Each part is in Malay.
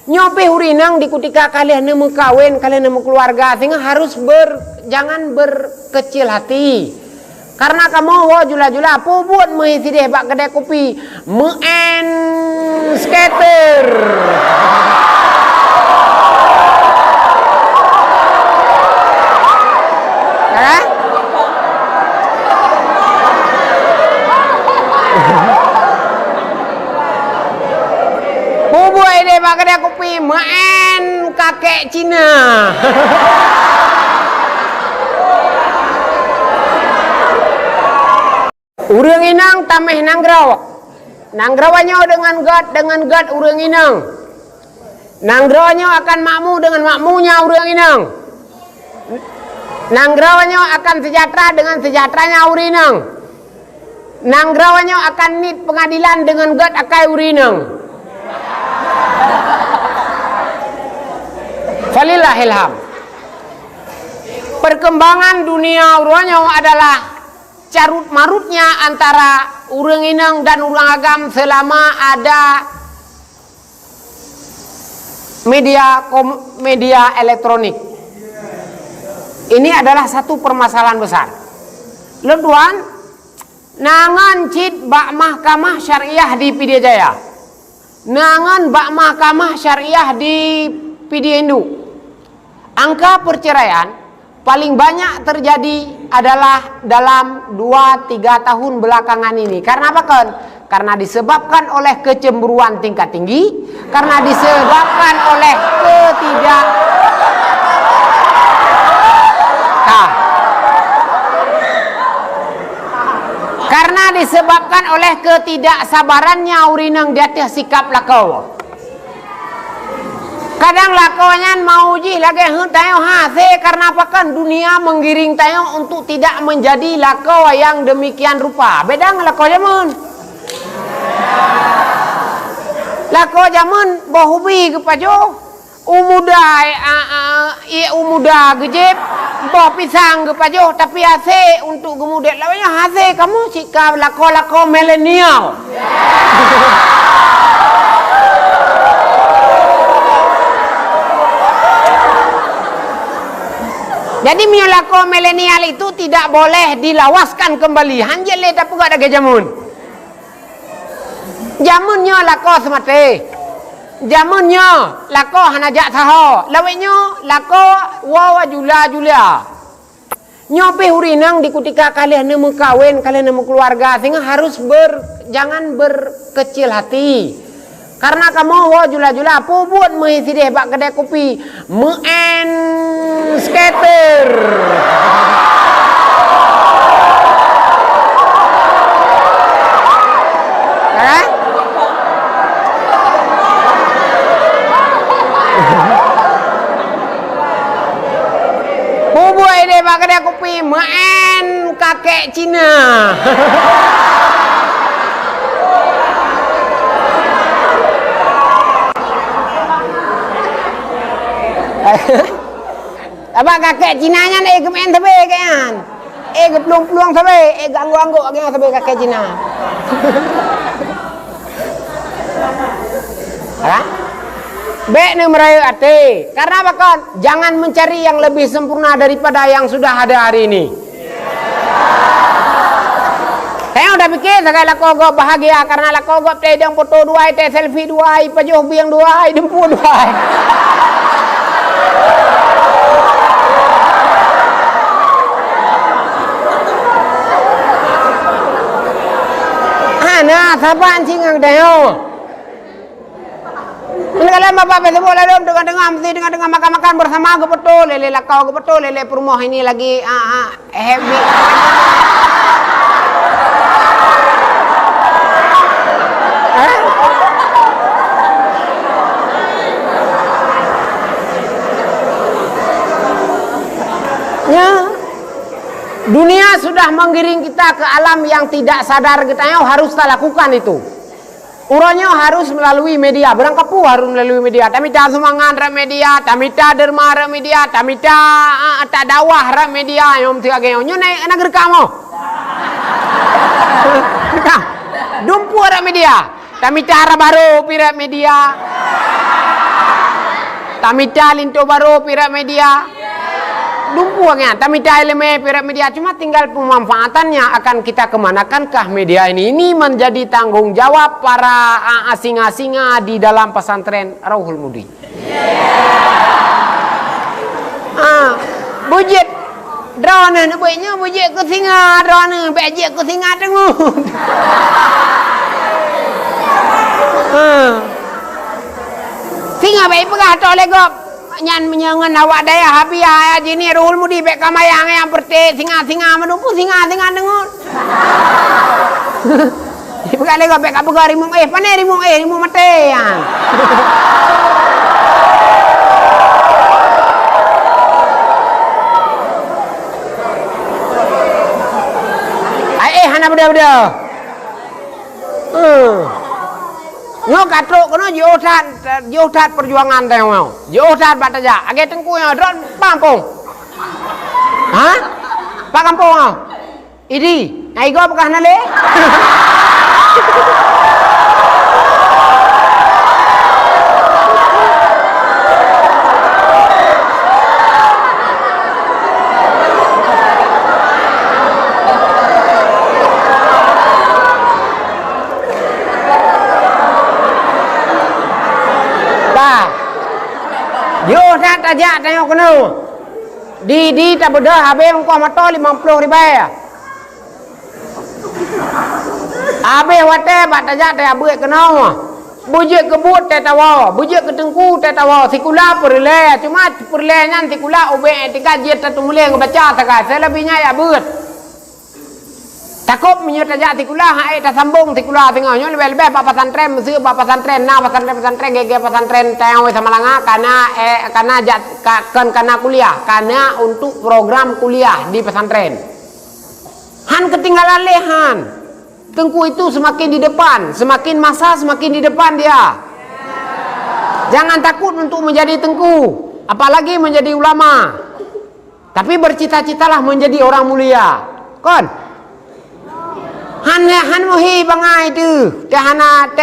Nyope hurinang di kutika kalian nemu kawin, kalian nemu keluarga, sehingga harus jangan berkecil hati. Karena kamu jula-jula pubut mengisi deh bak kedai kopi, meen skater. Bubuk ini bak kedai kopi, main kakek Cina. Urang inang tameh nanggraw. Nanggrawanyo dengan gad urang inang. Nanggrawanyo akan makmu dengan makmunya urang inang. Nanggrawanyo akan sejahtera dengan sejahteranya urang inang. Nanggrawanyo akan nit pengadilan dengan gad akai urang inang. Falillahilham. Perkembangan dunia urangnya adalah carut marutnya antara urang inang dan urang agam selama ada media elektronik. Ini adalah satu permasalahan besar. Leduan nangan cit bak mahkamah syariah di Pidijaya. Nangan bak mahkamah syariah di Pidiendu. Angka perceraian paling banyak terjadi adalah dalam 2-3 tahun belakangan ini. Karena apa kan? Karena disebabkan oleh kecemburuan tingkat tinggi, karena disebabkan oleh karena disebabkan oleh ketidaksabarannya urinang di atas sikap lakau. Kadang lakonya mau uji lagi tayo hase karena apa kan dunia menggiring tayo untuk tidak menjadi lako yang demikian rupa. Beda nggak lako zaman? Lako zaman bahubi kepajo, umuda gejep, bah pisang kepajo tapi hase untuk kemudian lawannya hase kamu sikap lako milenial. Jadi miolako milenial itu tidak boleh dilawaskan kembali. Hanjele tapi gak ada jamun. Jamunnya lako semate. Jamunnya lako hanajak saho. Lawennya lako wawa jula. Nyope hurinang di kutika kalian nemu kawin, kalian nemu keluarga, sehingga harus jangan berkecil hati. Karena kamu jula-jula pubut mengisi deh bak kedai kopi, meen skater. Pubut deh bak kedai kopi, meen kakek Cina. Apa kakek Cinanya nih kemen sabe kan? Peluang sabe, ganggu agak sabe kakek Cina. Be nih merayu ate. Karena apa kan? Jangan mencari yang lebih sempurna daripada yang sudah ada hari ini. Saya udah pikir sekali lakogo bahagia karena lakogo teh yang foto dua, teh selfie dua, pajuh biang dua, dempu dua. Nah, saban singang dayo. Ini kalian bapak Facebook lalu dengan makan bersama betul lele lakau betul lele perumoh ini lagi happy. Ya. Dunia sudah menggiring kita ke alam yang tidak sadar kita harus kita lakukan itu. Uranya harus melalui media, berangkapu harus melalui media. Tamita semangat ra media, tamita derma ra media, tamita tak dakwah ra media, yom tiga geng. Nyo negeri kamu. Dumpu ra media, tamita ra baru pira media. Tamita linto baru pirak media. Dumpuangnya, tamita elemen pirak media. Cuma tinggal pemanfaatannya akan kita kemanakankah media ini. Ini menjadi tanggung jawab para asing-asing di dalam pesantren Rauhul Mudi. Bujit drone ni buatnya bujit ke singa drone bejek ke singa tengok. Singa baik pegah tok legop nyan menyangan awak daya habis ya jini Rauhul Mudi bek kamayang yang pertik singa-singa menumpu singa-singa tengok. Pegah legop bek kapegah rimung pane rimung mate yang. Hana beda-beda. Ngo katruk kono jotat perjuangan teh mau. Jotat bataja. Age tengku yang dron pampung. Hah? Pak kampung mau. Idi, ai go bekah nale? Aja tengok kena di tak beda habis engkau mata 50 ribu habis wate bat aja teh abuik kena bujik kebut teh tawa bujik ketengku teh tawa sikula perle cuma perle nyan sikula obe 3 jet tu mulai baca takai selebihnya ya but takut menyut aja sikula hai tak sambung sikula tengah nyo lebih bapa pesantren mesti bapa pesantren nah pesantren gege pesantren tengah sama langa karena kuliah karena untuk program kuliah di pesantren han ketinggalan lehan tengku itu semakin di depan semakin masa semakin di depan dia jangan takut untuk menjadi tengku apalagi menjadi ulama tapi bercita-citalah menjadi orang mulia kon han muhi bangai tu teh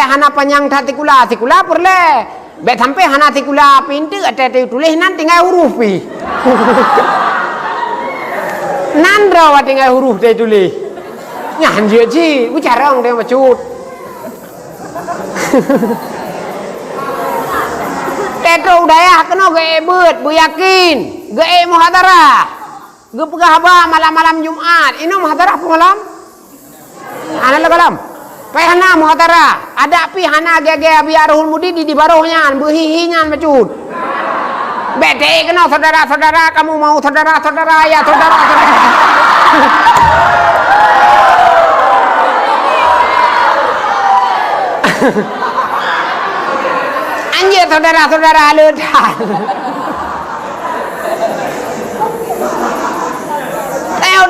hana panjang tikula perle be sampai hana tikula pintu ada tulis nan tinggal huruf pi nan rawa tinggal huruf dia tulis nyan je ji bicara orang dia macut tetro daya kena ge beut bu yakin ge muhadarah ge pegah ba malam-malam Jumat ini muhadarah malam ana lagalam pai hana muhatara ada pi hana gege biar Rauhul Mudi di barohnya behihinyan macut bete kena saudara-saudara kamu mau saudara-saudara ya saudara-saudara anjir saudara-saudara ledan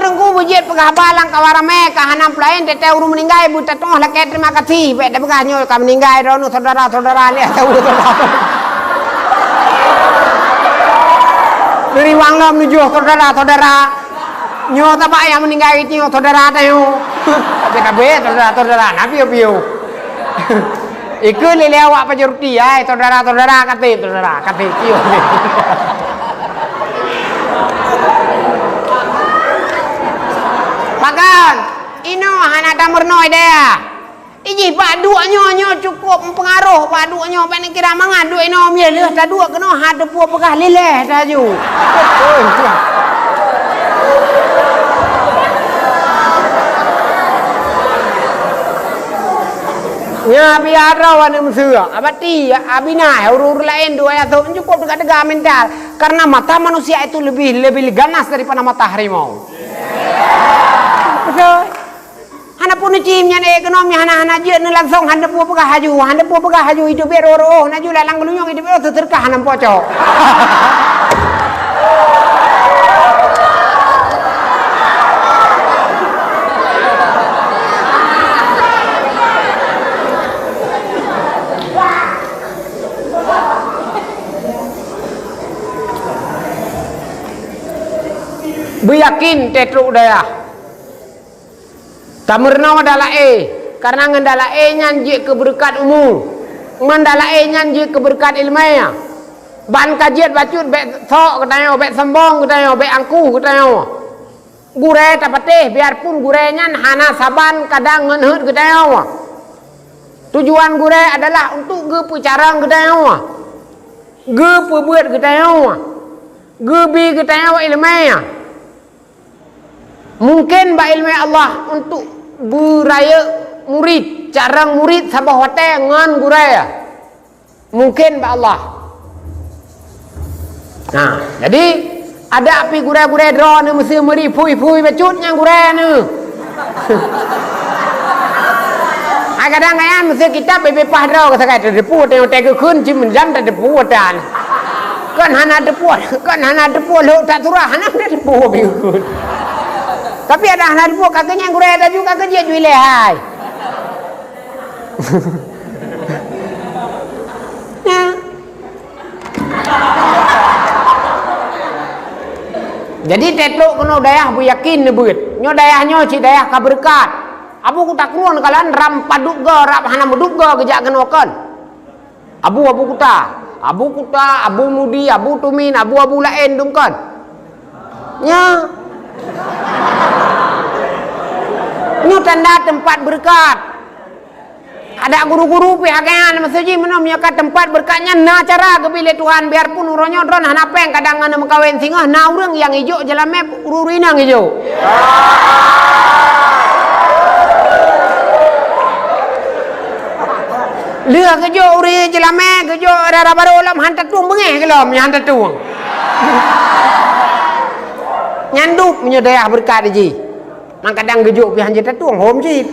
tengku bujit pegah balang kawarame kahanam pelayan teteh urung meninggal ibu tetong leket terima kasih bek dah pegah nyo ka meninggal rono saudara-saudara ni tahu saudara dari wang lo menuju saudara-saudara nyo tabak yang meninggal itu saudara tayo tapi saudara-saudara nabi piu ikut lele awak pajuruti ya saudara-saudara kate piu Pakan, ino hana damurno dia. Iji pak dua nyo cukup pengaruh pak dua nyo pen kira mangan dua ino milih ta dua kena hade pu pegah leleh taju. Ya biar rawan mesra. Abati abina urur lain dua ya cukup dekat mental karena mata manusia itu lebih ganas daripada mata harimau. Hana pun cimnya ekonomi hana je ne langsung hana pu pegah haju hidup ero na ju lalang lunyong hidup ero terkah hana pocok Beyakin tetruk daya Tamerna adalah karena ngendala nyanji keberkat umum, ngendala nyanji keberkat ilmiah, ban kajian bacut bek sok ketayo bek sembong ketayo bek angku ketayo gure tapateh biarpun gurenya hana saban kadang ngenheut ketayo tujuan gure adalah untuk ge pucarang ketayo ge pebuat ketayo ge bi ketayo ilmu mungkin ba ilmu Allah untuk buraya murid carang murid sabah wate ngan gure mungkin ba Allah. Nah, jadi ada api gure-gure draw ni mesti meri pui-pui becut yang gure ni. Kadang kadang mesti kita bebepah draw kata kata depu tengok tengok kun cim jam tak depu dan. Kan hana depu lo tak turah hana depu biun. Tapi ada hana depu kakaknya yang gure ada juga kerja jual lehai. Jadi tetlok kena dayah bu yakin nebut. Nyo dayahnya ci dayah ka berkat. Abu ku takruan kalan ram paduk go rap hana meduk go gejak kenokan. Abu kuta, abu mudi, abu tumin, abu lain dungkan. Nya. Nyo tanda tempat berkat. Ada guru-guru pihaknya masjid mana menyakat tempat berkatnya na cara kebile Tuhan biarpun uronya dron hana peng kadang ngana mengkawin singa na urang yang hijau jelame ururinang hijau. Lừa kejo uri jelame kejo rara baru lam hantat tuang bengeh kelom hantat tuang. Nyanduk menyedayah berkat ji. Mang kadang kejo pi hanjat tuang hom sih.